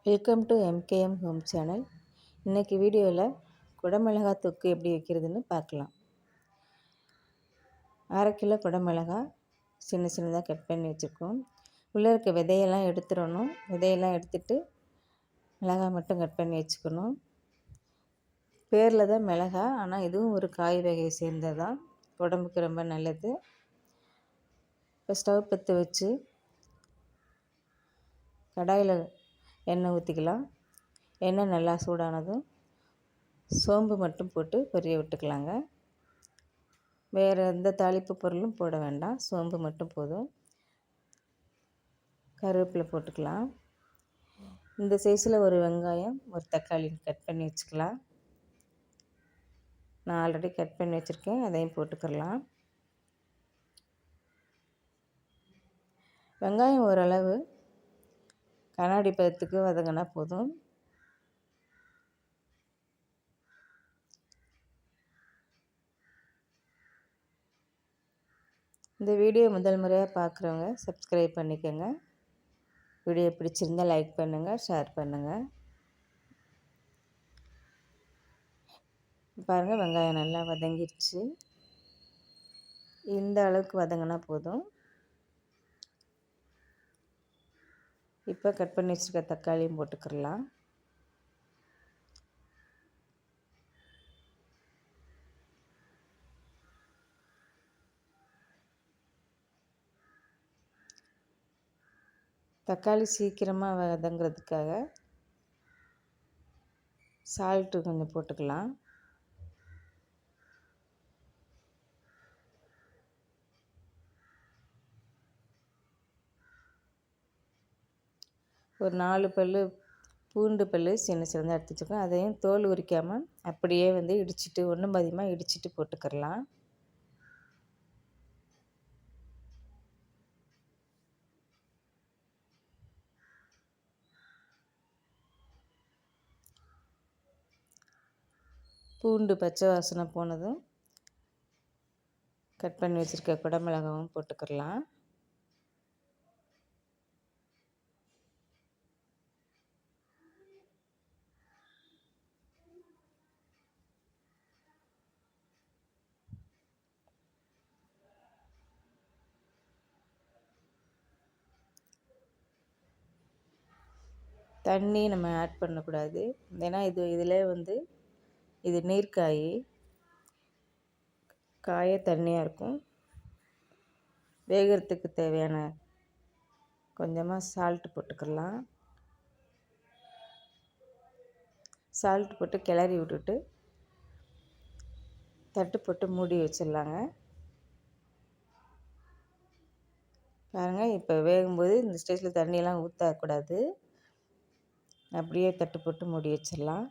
Welcome to MKM home channel. இன்றைக்கி வீடியோவில் குடமிளகாய் தொக்கு எப்படி வைக்கிறதுன்னு பார்க்கலாம். 1/2 கிலோ குடமிளகாய் சின்னதாக கட் பண்ணி வச்சுருக்கோம். உள்ளே இருக்க விதையெல்லாம் எடுத்துடணும். விதையெல்லாம் எடுத்துட்டு மிளகாய் மட்டும் கட் பண்ணி வச்சுக்கணும். பேரில் தான் மிளகாய், ஆனால் இதுவும் ஒரு காய் வகையை சேர்ந்தது தான். உடம்புக்கு ரொம்ப நல்லது. இப்போ ஸ்டவ் பற்ற வச்சு கடாயில் எண்ணெய் ஊற்றிக்கலாம். எண்ணெய் நல்லா சூடானதும் சோம்பு மட்டும் போட்டு பொரிய விட்டுக்கலாங்க. வேறு எந்த தாளிப்பு பொருளும் போட வேண்டாம், சோம்பு மட்டும் போதும். கருவேப்பிலை போட்டுக்கலாம். இந்த சைஸில் ஒரு வெங்காயம், ஒரு தக்காளி கட் பண்ணி வச்சுக்கலாம். நான் ஆல்ரெடி கட் பண்ணி வச்சுருக்கேன், அதையும் போட்டுக்கலாம். வெங்காயம் ஓரளவு கண்ணாடி பதத்துக்கு வதங்கினா போதும். இந்த வீடியோ முதல் முறையாக பார்க்குறவங்க சப்ஸ்கிரைப் பண்ணிக்கோங்க. வீடியோ பிடிச்சிருந்தால் லைக் பண்ணுங்கள், ஷேர் பண்ணுங்கள். பாருங்கள், வெங்காயம் நல்லா வதங்கிடுச்சு. இந்த அளவுக்கு வதங்கினா போதும். இப்போ கட் பண்ணி வச்சுருக்க தக்காளியும் போட்டுக்கலாம். தக்காளி சீக்கிரமாக வதங்கிறதுக்காக சால்ட்டு கொஞ்சம் போட்டுக்கலாம். ஒரு 4 பல் பூண்டு பல் சின்னதாக எடுத்து வச்சுருக்கோம். அதையும் தோல் உரிக்காமல் அப்படியே இடிச்சிட்டு ஒன்றும் பாதியமாக இடிச்சிட்டு போட்டுக்கலாம். பூண்டு பச்சை வாசனை போனதும் கட் பண்ணி வச்சுருக்க குடமிளகாவும் போட்டுக்கலாம். தண்ணி நம்ம ஆட் பண்ணக்கூடாது, ஏன்னா இதில் இது நீர்க்காய், காய தண்ணியாக இருக்கும். வேகிறதுக்கு தேவையான கொஞ்சமாக சால்ட்டு போட்டுக்கலாம். சால்ட் போட்டு கிளறி விட்டுட்டு தட்டு போட்டு மூடி வச்சிடலாங்க. பாருங்கள், இப்போ வேகும்போது இந்த ஸ்டேஜில் தண்ணியெல்லாம் ஊற்றக்கூடாது, அப்படியே தட்டு போட்டு மூடி வச்சிடலாம்.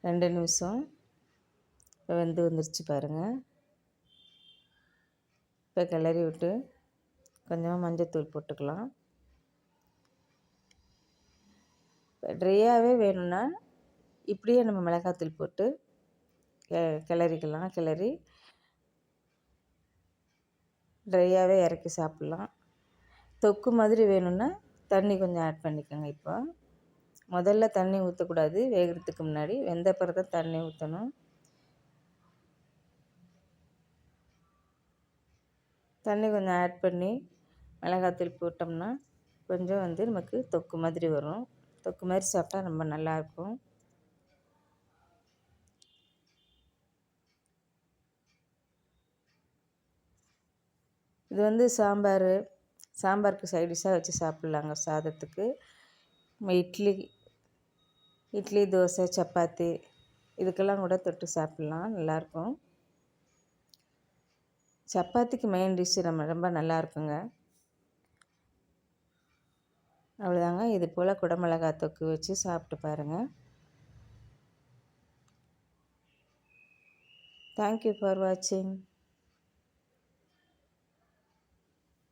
ரெண்டு நிமிஷம் இப்போ வந்துருச்சு பாருங்கள். இப்போ கிளறி விட்டு கொஞ்சமாக மஞ்சத்தூள் போட்டுக்கலாம். இப்போ ட்ரையாகவே வேணும்னா இப்படியே நம்ம மிளகாத்தூள் போட்டு கிளறிக்கலாம். கிளறி ட்ரையாகவே இறக்கி சாப்பிட்லாம். தொக்கு மாதிரி வேணும்னா தண்ணி கொஞ்சம் ஆட் பண்ணிக்கோங்க. இப்போ முதல்ல தண்ணி ஊற்றக்கூடாது, வேகிறதுக்கு முன்னாடி வெந்த பிறகு தான் தண்ணி ஊற்றணும். தண்ணி கொஞ்சம் ஆட் பண்ணி மிளகாத்தூள் போட்டோம்னா கொஞ்சம் நமக்கு தொக்கு மாதிரி வரும். தொக்கு மாதிரி சாப்பிட்டா ரொம்ப நல்லாயிருக்கும். இது சாம்பாருக்கு சைடிஷாக வச்சு சாப்பிட்லாங்க. சாதத்துக்கு, இட்லி தோசை சப்பாத்தி இதுக்கெல்லாம் கூட தொட்டு சாப்பிட்லாம், நல்லாயிருக்கும். சப்பாத்திக்கு மெயின் டிஷ்ஷு ரொம்ப நல்லாயிருக்குங்க. அவ்வளோதாங்க. இது போல் குடமிளகாய் தொக்கு வச்சு சாப்பிட்டு பாருங்கள். தேங்க்யூ ஃபார் வாட்சிங்.